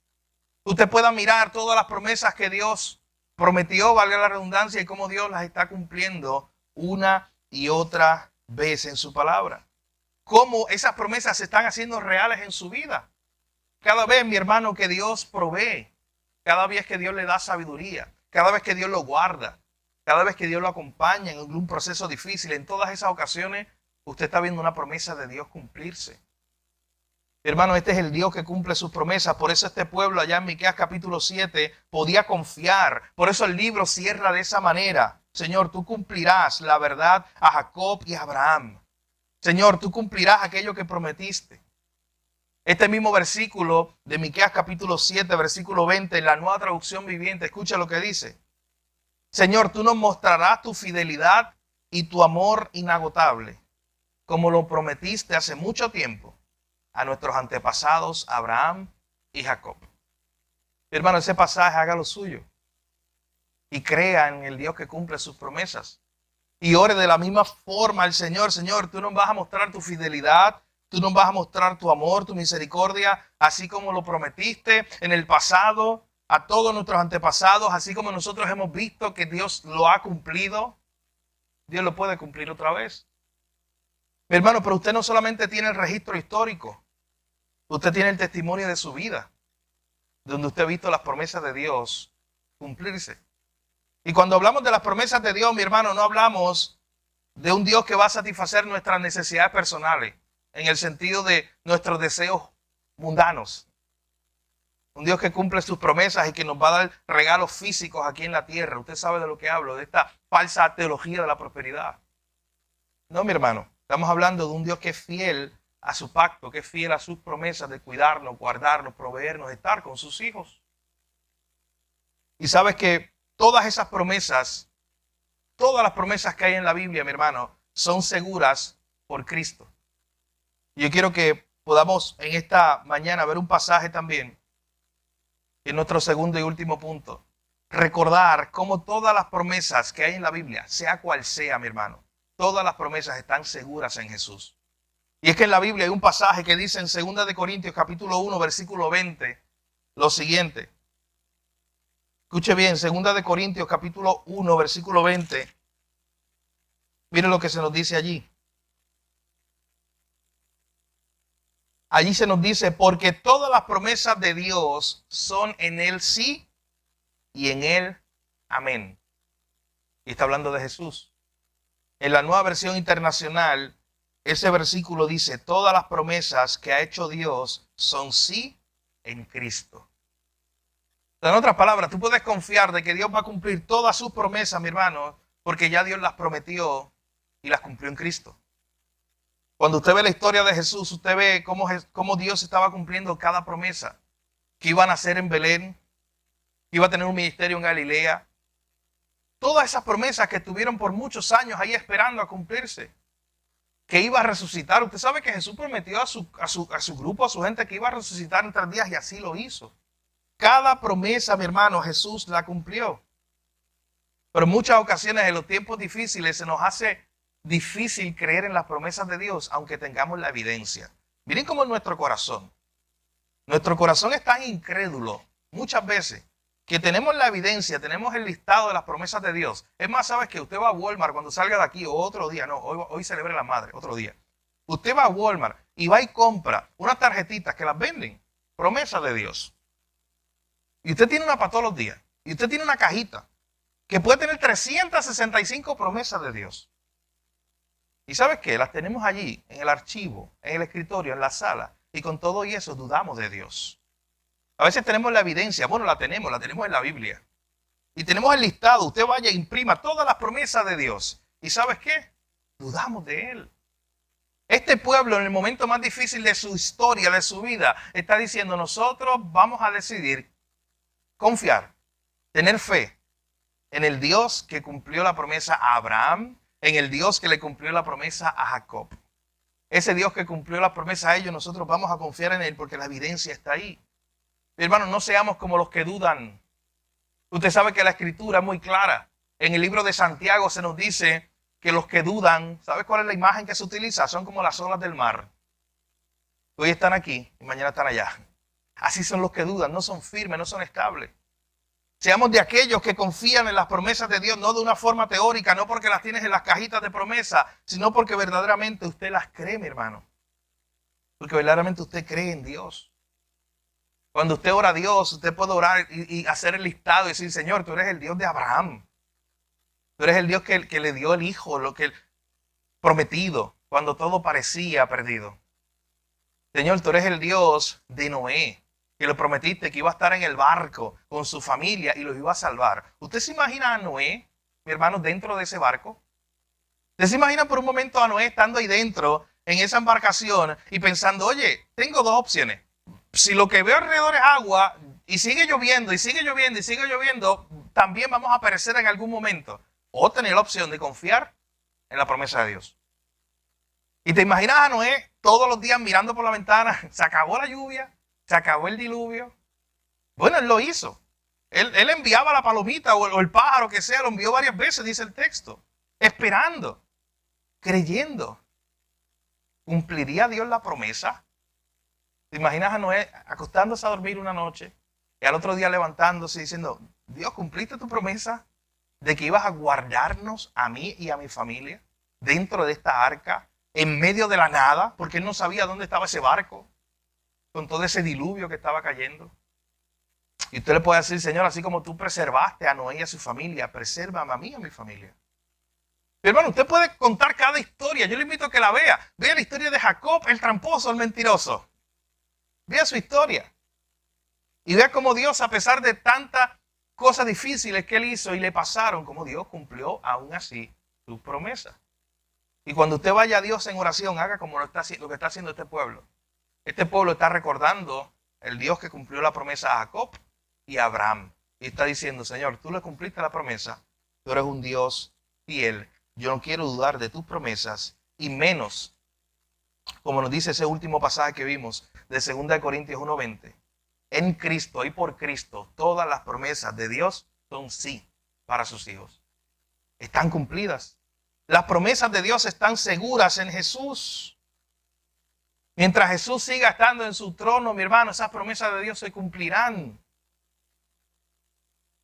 Usted pueda mirar todas las promesas que Dios prometió, valga la redundancia, y cómo Dios las está cumpliendo una y otra vez en su palabra. Cómo esas promesas se están haciendo reales en su vida. Cada vez, mi hermano, que Dios provee, cada vez que Dios le da sabiduría, cada vez que Dios lo guarda, cada vez que Dios lo acompaña en un proceso difícil, en todas esas ocasiones, usted está viendo una promesa de Dios cumplirse. Hermano, este es el Dios que cumple sus promesas. Por eso este pueblo allá en Miqueas capítulo 7 podía confiar. Por eso el libro cierra de esa manera. Señor, tú cumplirás la verdad a Jacob y a Abraham. Señor, tú cumplirás aquello que prometiste. Este mismo versículo de Miqueas capítulo 7, versículo 20, en la Nueva Traducción Viviente, escucha lo que dice. Señor, tú nos mostrarás tu fidelidad y tu amor inagotable, como lo prometiste hace mucho tiempo a nuestros antepasados Abraham y Jacob. Hermano, ese pasaje haga lo suyo y crea en el Dios que cumple sus promesas. Y ore de la misma forma al Señor. Señor, tú nos vas a mostrar tu fidelidad, tú nos vas a mostrar tu amor, tu misericordia, así como lo prometiste en el pasado a todos nuestros antepasados, así como nosotros hemos visto que Dios lo ha cumplido. Dios lo puede cumplir otra vez. Mi hermano, pero usted no solamente tiene el registro histórico, usted tiene el testimonio de su vida, donde usted ha visto las promesas de Dios cumplirse. Y cuando hablamos de las promesas de Dios, mi hermano, no hablamos de un Dios que va a satisfacer nuestras necesidades personales, en el sentido de nuestros deseos mundanos. Un Dios que cumple sus promesas y que nos va a dar regalos físicos aquí en la tierra. Usted sabe de lo que hablo, de esta falsa teología de la prosperidad. No, mi hermano, estamos hablando de un Dios que es fiel a su pacto, que es fiel a sus promesas de cuidarnos, guardarnos, proveernos, estar con sus hijos. Y sabes que todas esas promesas, todas las promesas que hay en la Biblia, mi hermano, son seguras por Cristo. Y yo quiero que podamos en esta mañana ver un pasaje también, en nuestro segundo y último punto. Recordar cómo todas las promesas que hay en la Biblia, sea cual sea, mi hermano, todas las promesas están seguras en Jesús. Y es que en la Biblia hay un pasaje que dice en 2 de Corintios capítulo 1, versículo 20, lo siguiente. Escuche bien, 2 de Corintios capítulo 1, versículo 20. Mire lo que se nos dice allí. Allí se nos dice, porque todas las promesas de Dios son en Él sí y en Él amén. Y está hablando de Jesús. En la Nueva Versión Internacional, ese versículo dice, todas las promesas que ha hecho Dios son sí en Cristo. En otras palabras, tú puedes confiar de que Dios va a cumplir todas sus promesas, mi hermano, porque ya Dios las prometió y las cumplió en Cristo. Cuando usted ve la historia de Jesús, usted ve cómo Dios estaba cumpliendo cada promesa. Que iba a nacer en Belén, que iba a tener un ministerio en Galilea. Todas esas promesas que estuvieron por muchos años ahí esperando a cumplirse. Que iba a resucitar. Usted sabe que Jesús prometió a su grupo, a su gente, que iba a resucitar en 3 días y así lo hizo. Cada promesa, mi hermano, Jesús la cumplió. Pero en muchas ocasiones en los tiempos difíciles se nos hace difícil creer en las promesas de Dios, aunque tengamos la evidencia. Miren cómo es nuestro corazón. Nuestro corazón es tan incrédulo muchas veces que tenemos la evidencia, tenemos el listado de las promesas de Dios. Es más, sabes que usted va a Walmart cuando salga de aquí o otro día, no, hoy celebre la madre, otro día. Usted va a Walmart y va y compra unas tarjetitas que las venden, promesas de Dios. Y usted tiene una para todos los días. Y usted tiene una cajita que puede tener 365 promesas de Dios. ¿Y sabes qué? Las tenemos allí, en el archivo, en el escritorio, en la sala. Y con todo y eso dudamos de Dios. A veces tenemos la evidencia. Bueno, la tenemos en la Biblia. Y tenemos el listado. Usted vaya e imprima todas las promesas de Dios. ¿Y sabes qué? Dudamos de Él. Este pueblo en el momento más difícil de su historia, de su vida, está diciendo, nosotros vamos a decidir confiar, tener fe en el Dios que cumplió la promesa a Abraham, en el Dios que le cumplió la promesa a Jacob. Ese Dios que cumplió la promesa a ellos, nosotros vamos a confiar en Él porque la evidencia está ahí. Mi hermano, no seamos como los que dudan. Usted sabe que la Escritura es muy clara. En el libro de Santiago se nos dice que los que dudan, ¿sabe cuál es la imagen que se utiliza? Son como las olas del mar. Hoy están aquí y mañana están allá. Así son los que dudan, no son firmes, no son estables. Seamos de aquellos que confían en las promesas de Dios, no de una forma teórica, no porque las tienes en las cajitas de promesa, sino porque verdaderamente usted las cree, mi hermano. Porque verdaderamente usted cree en Dios. Cuando usted ora a Dios, usted puede orar y hacer el listado y decir, Señor, tú eres el Dios de Abraham. Tú eres el Dios que le dio el hijo, lo que prometido, cuando todo parecía perdido. Señor, tú eres el Dios de Noé, que le prometiste que iba a estar en el barco con su familia y los iba a salvar. ¿Usted se imagina a Noé, mi hermano, dentro de ese barco? ¿Usted se imagina por un momento a Noé estando ahí dentro, en esa embarcación, y pensando, oye, tengo dos opciones. Si lo que veo alrededor es agua, y sigue lloviendo, y sigue lloviendo, y sigue lloviendo, también vamos a perecer en algún momento. O tener la opción de confiar en la promesa de Dios. Y te imaginas a Noé todos los días mirando por la ventana, se acabó la lluvia, se acabó el diluvio. Bueno, él lo hizo. Él enviaba la palomita o el pájaro que sea, lo envió varias veces, dice el texto. Esperando, creyendo. ¿Cumpliría Dios la promesa? ¿Te imaginas a Noé acostándose a dormir una noche y al otro día levantándose y diciendo, Dios, ¿cumpliste tu promesa de que ibas a guardarnos a mí y a mi familia dentro de esta arca, en medio de la nada? Porque él no sabía dónde estaba ese barco, con todo ese diluvio que estaba cayendo. Y usted le puede decir, Señor, así como tú preservaste a Noé y a su familia, presérvame a mí y a mi familia. Pero hermano, usted puede contar cada historia. Yo le invito a que la vea. Vea la historia de Jacob, el tramposo, el mentiroso. Vea su historia. Y vea cómo Dios, a pesar de tantas cosas difíciles que él hizo y le pasaron, cómo Dios cumplió aún así su promesa. Y cuando usted vaya a Dios en oración, haga como lo que está haciendo este pueblo. Este pueblo está recordando el Dios que cumplió la promesa a Jacob y a Abraham. Y está diciendo, Señor, tú le cumpliste la promesa. Tú eres un Dios fiel. Yo no quiero dudar de tus promesas. Y menos, como nos dice ese último pasaje que vimos de 2 Corintios 1:20. En Cristo y por Cristo, todas las promesas de Dios son sí para sus hijos. Están cumplidas. Las promesas de Dios están seguras en Jesús. Mientras Jesús siga estando en su trono, mi hermano, esas promesas de Dios se cumplirán.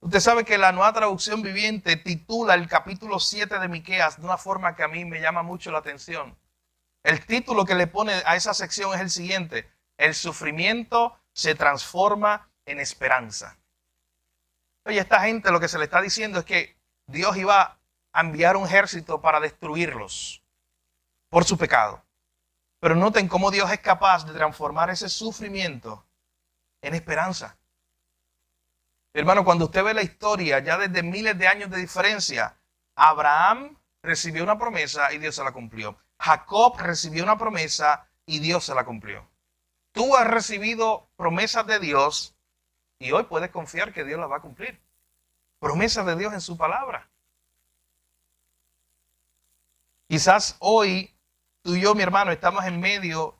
Usted sabe que la Nueva Traducción Viviente titula el capítulo 7 de Miqueas de una forma que a mí me llama mucho la atención. El título que le pone a esa sección es el siguiente: el sufrimiento se transforma en esperanza. Oye, esta gente lo que se le está diciendo es que Dios iba a enviar un ejército para destruirlos por su pecado. Pero noten cómo Dios es capaz de transformar ese sufrimiento en esperanza. Hermano, cuando usted ve la historia, ya desde miles de años de diferencia, Abraham recibió una promesa y Dios se la cumplió. Jacob recibió una promesa y Dios se la cumplió. Tú has recibido promesas de Dios y hoy puedes confiar que Dios las va a cumplir. Promesas de Dios en su palabra. Quizás hoy tú y yo, mi hermano, estamos en medio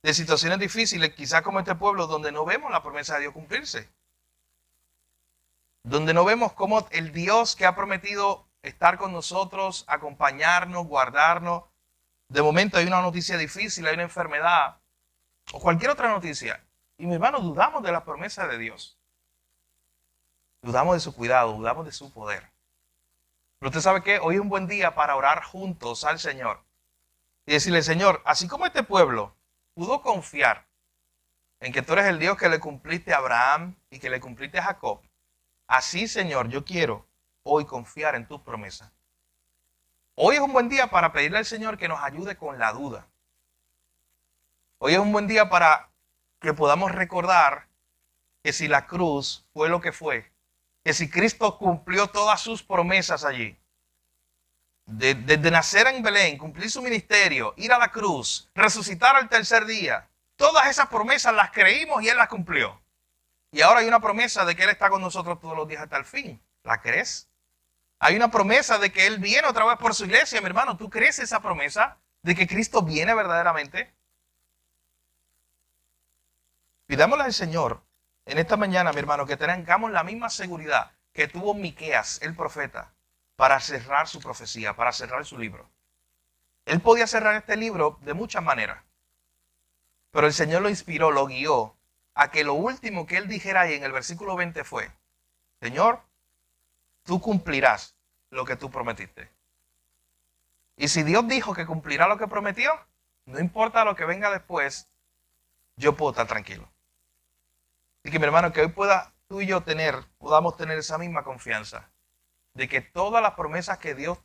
de situaciones difíciles, quizás como este pueblo, donde no vemos la promesa de Dios cumplirse. Donde no vemos cómo el Dios que ha prometido estar con nosotros, acompañarnos, guardarnos. De momento hay una noticia difícil, hay una enfermedad o cualquier otra noticia. Y mi hermano, dudamos de la promesa de Dios. Dudamos de su cuidado, dudamos de su poder. Pero usted sabe que hoy es un buen día para orar juntos al Señor. Y decirle, Señor, así como este pueblo pudo confiar en que tú eres el Dios que le cumpliste a Abraham y que le cumpliste a Jacob, así, Señor, yo quiero hoy confiar en tus promesas. Hoy es un buen día para pedirle al Señor que nos ayude con la duda. Hoy es un buen día para que podamos recordar que si la cruz fue lo que fue, que si Cristo cumplió todas sus promesas allí, desde nacer en Belén, cumplir su ministerio, ir a la cruz, resucitar al tercer día, todas esas promesas las creímos y Él las cumplió. Y ahora hay una promesa de que Él está con nosotros todos los días hasta el fin. ¿La crees? Hay una promesa de que Él viene otra vez por su iglesia, mi hermano. ¿Tú crees esa promesa de que Cristo viene verdaderamente? Pidámosle al Señor en esta mañana, mi hermano, que tengamos la misma seguridad que tuvo Miqueas, el profeta, para cerrar su profecía, para cerrar su libro. Él podía cerrar este libro de muchas maneras, pero el Señor lo inspiró, lo guió a que lo último que él dijera ahí en el versículo 20 fue: Señor, tú cumplirás lo que tú prometiste. Y si Dios dijo que cumplirá lo que prometió, no importa lo que venga después, yo puedo estar tranquilo. Así que mi hermano, que hoy tú y yo podamos tener esa misma confianza de que todas las promesas que Dios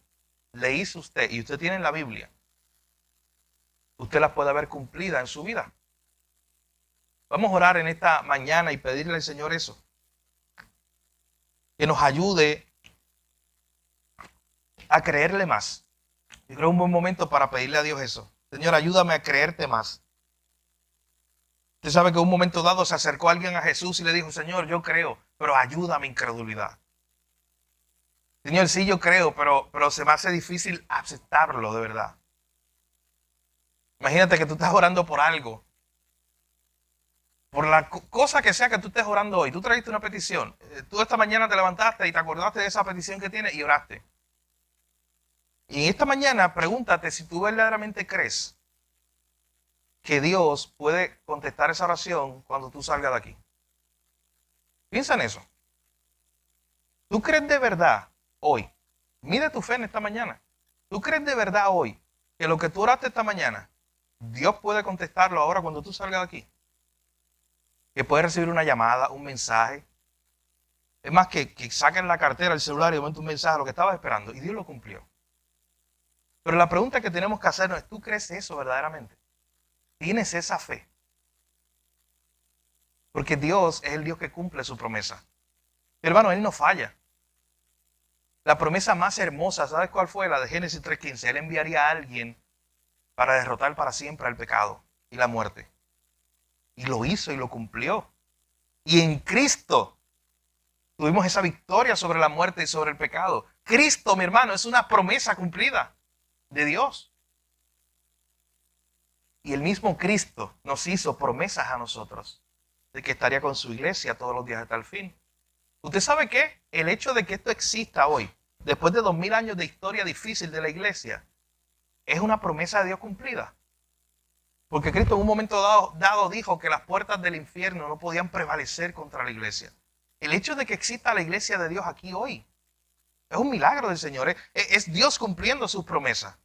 le hizo a usted, y usted tiene en la Biblia, usted las puede ver cumplidas en su vida. Vamos a orar en esta mañana y pedirle al Señor eso. Que nos ayude a creerle más. Yo creo que es un buen momento para pedirle a Dios eso. Señor, ayúdame a creerte más. Usted sabe que en un momento dado se acercó alguien a Jesús y le dijo: Señor, yo creo, pero ayuda a mi incredulidad. Señor, sí, yo creo, pero se me hace difícil aceptarlo de verdad. Imagínate que tú estás orando por algo. Por la cosa que sea que tú estés orando hoy. Tú trajiste una petición. Tú esta mañana te levantaste y te acordaste de esa petición que tienes y oraste. Y esta mañana pregúntate si tú verdaderamente crees que Dios puede contestar esa oración cuando tú salgas de aquí. Piensa en eso. ¿Tú crees de verdad hoy? Mide tu fe en esta mañana. ¿Tú crees de verdad hoy que lo que tú oraste esta mañana, Dios puede contestarlo ahora cuando tú salgas de aquí? Que puedes recibir una llamada, un mensaje. Es más, que saquen la cartera, el celular y de momento un mensaje, lo que estabas esperando. Y Dios lo cumplió. Pero la pregunta que tenemos que hacernos es: ¿tú crees eso verdaderamente? ¿Tienes esa fe? Porque Dios es el Dios que cumple su promesa. Hermano, Él no falla. La promesa más hermosa, ¿sabes cuál fue? La de Génesis 3:15. Él enviaría a alguien para derrotar para siempre al pecado y la muerte. Y lo hizo y lo cumplió. Y en Cristo tuvimos esa victoria sobre la muerte y sobre el pecado. Cristo, mi hermano, es una promesa cumplida de Dios. Y el mismo Cristo nos hizo promesas a nosotros de que estaría con su iglesia todos los días hasta el fin. ¿Usted sabe qué? El hecho de que esto exista hoy, después de 2000 años de historia difícil de la iglesia, es una promesa de Dios cumplida. Porque Cristo en un momento dado dijo que las puertas del infierno no podían prevalecer contra la iglesia. El hecho de que exista la iglesia de Dios aquí hoy es un milagro del Señor. Es Dios cumpliendo sus promesas.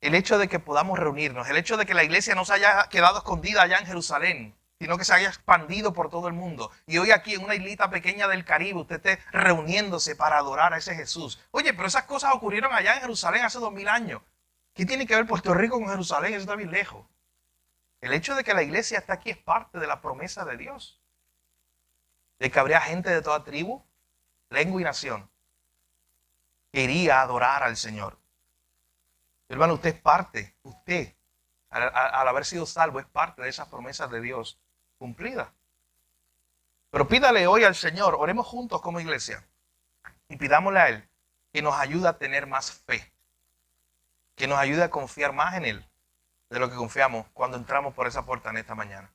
El hecho de que podamos reunirnos, el hecho de que la iglesia no se haya quedado escondida allá en Jerusalén, sino que se haya expandido por todo el mundo. Y hoy aquí en una islita pequeña del Caribe usted esté reuniéndose para adorar a ese Jesús. Oye, pero esas cosas ocurrieron allá en Jerusalén hace 2000 años. ¿Qué tiene que ver Puerto Rico con Jerusalén? Eso está bien lejos. El hecho de que la iglesia está aquí es parte de la promesa de Dios. De que habría gente de toda tribu, lengua y nación que iría a adorar al Señor. Hermano, usted es parte, usted, al haber sido salvo, es parte de esas promesas de Dios cumplidas. Pero pídale hoy al Señor, oremos juntos como iglesia, y pidámosle a Él que nos ayude a tener más fe, que nos ayude a confiar más en Él de lo que confiamos cuando entramos por esa puerta en esta mañana.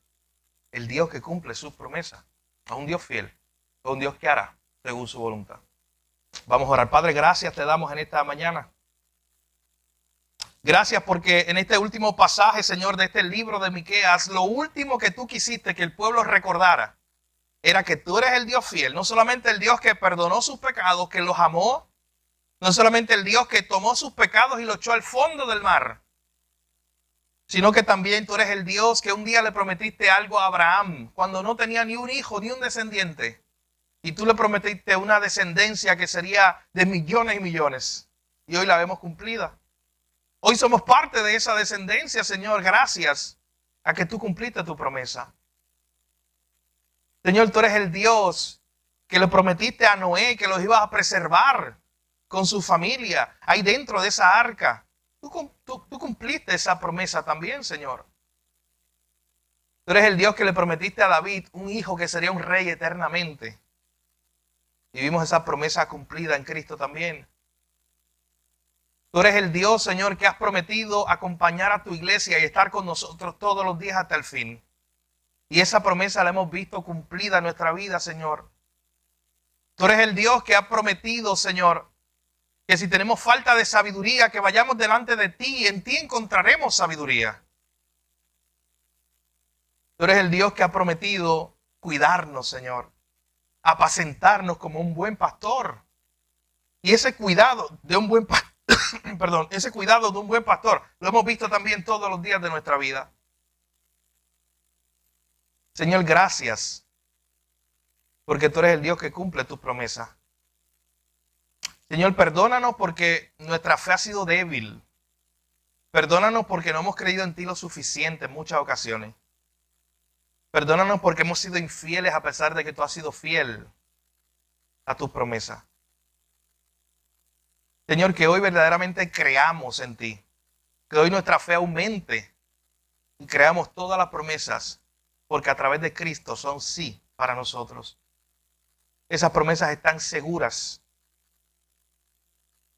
El Dios que cumple sus promesas es un Dios fiel, es un Dios que hará según su voluntad. Vamos a orar. Padre, gracias te damos en esta mañana. Gracias porque en este último pasaje, Señor, de este libro de Miqueas, lo último que tú quisiste que el pueblo recordara era que tú eres el Dios fiel, no solamente el Dios que perdonó sus pecados, que los amó, no solamente el Dios que tomó sus pecados y los echó al fondo del mar, sino que también tú eres el Dios que un día le prometiste algo a Abraham cuando no tenía ni un hijo ni un descendiente, y tú le prometiste una descendencia que sería de millones y millones, y hoy la vemos cumplida. Hoy somos parte de esa descendencia, Señor, gracias a que tú cumpliste tu promesa. Señor, tú eres el Dios que le prometiste a Noé que los ibas a preservar con su familia, ahí dentro de esa arca. Tú cumpliste esa promesa también, Señor. Tú eres el Dios que le prometiste a David un hijo que sería un rey eternamente. Y vimos esa promesa cumplida en Cristo también. Tú eres el Dios, Señor, que has prometido acompañar a tu iglesia y estar con nosotros todos los días hasta el fin. Y esa promesa la hemos visto cumplida en nuestra vida, Señor. Tú eres el Dios que ha prometido, Señor, que si tenemos falta de sabiduría, que vayamos delante de ti y en ti encontraremos sabiduría. Tú eres el Dios que ha prometido cuidarnos, Señor, apacentarnos como un buen pastor. Y ese cuidado de un buen pastor, ese cuidado de un buen pastor lo hemos visto también todos los días de nuestra vida. Señor, gracias, porque tú eres el Dios que cumple tus promesas. Señor, perdónanos porque nuestra fe ha sido débil. Perdónanos porque no hemos creído en ti lo suficiente en muchas ocasiones. Perdónanos porque hemos sido infieles a pesar de que tú has sido fiel a tus promesas. Señor, que hoy verdaderamente creamos en ti. Que hoy nuestra fe aumente y creamos todas las promesas porque a través de Cristo son sí para nosotros. Esas promesas están seguras.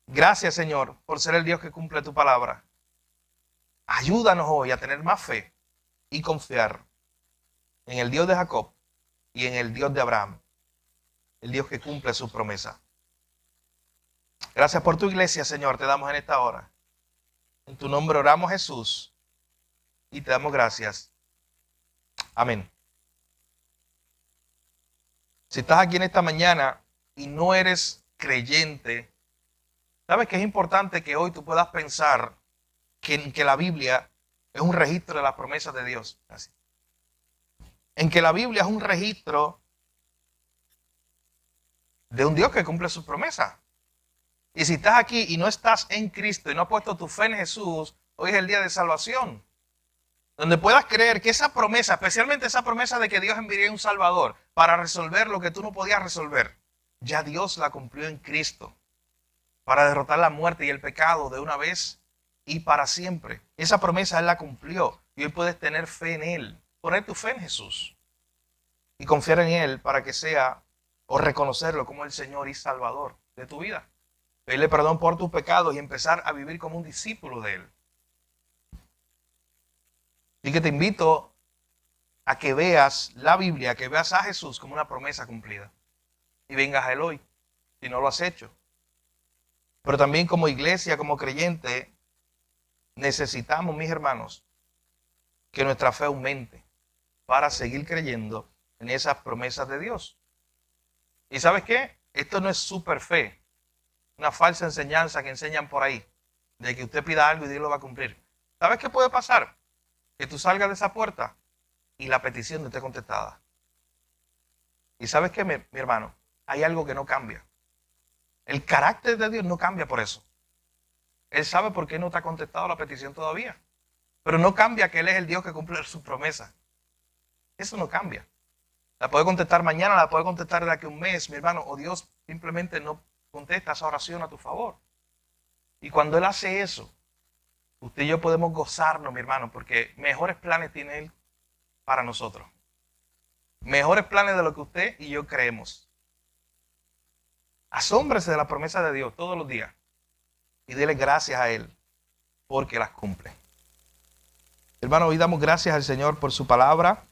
Gracias, Señor, por ser el Dios que cumple tu palabra. Ayúdanos hoy a tener más fe y confiar en el Dios de Jacob y en el Dios de Abraham, el Dios que cumple su promesa. Gracias por tu iglesia, Señor, te damos en esta hora. En tu nombre oramos, Jesús, y te damos gracias. Amén. Si estás aquí en esta mañana y no eres creyente, sabes que es importante que hoy tú puedas pensar que la Biblia es un registro de las promesas de Dios. Así. En que la Biblia es un registro de un Dios que cumple sus promesas. Y si estás aquí y no estás en Cristo y no has puesto tu fe en Jesús, hoy es el día de salvación. Donde puedas creer que esa promesa, especialmente esa promesa de que Dios enviaría un Salvador para resolver lo que tú no podías resolver, ya Dios la cumplió en Cristo para derrotar la muerte y el pecado de una vez y para siempre. Esa promesa Él la cumplió y hoy puedes tener fe en Él, poner tu fe en Jesús y confiar en Él para que sea o reconocerlo como el Señor y Salvador de tu vida. Pedirle perdón por tus pecados y empezar a vivir como un discípulo de Él. Así que te invito a que veas la Biblia, que veas a Jesús como una promesa cumplida. Y vengas a Él hoy, si no lo has hecho. Pero también como iglesia, como creyente, necesitamos, mis hermanos, que nuestra fe aumente para seguir creyendo en esas promesas de Dios. ¿Y sabes qué? Esto no es super fe, una falsa enseñanza que enseñan por ahí, de que usted pida algo y Dios lo va a cumplir. ¿Sabes qué puede pasar? Que tú salgas de esa puerta y la petición no esté contestada. ¿Y sabes qué, mi hermano? Hay algo que no cambia. El carácter de Dios no cambia por eso. Él sabe por qué no te ha contestado la petición todavía. Pero no cambia que Él es el Dios que cumple su promesa. Eso no cambia. La puede contestar mañana, la puede contestar de aquí a un mes, mi hermano. O Dios simplemente no contesta esa oración a tu favor. Y cuando Él hace eso, usted y yo podemos gozarnos, mi hermano, porque mejores planes tiene Él para nosotros. Mejores planes de lo que usted y yo creemos. Asómbrese de la promesa de Dios todos los días y dele gracias a Él porque las cumple. Hermano, hoy damos gracias al Señor por su palabra.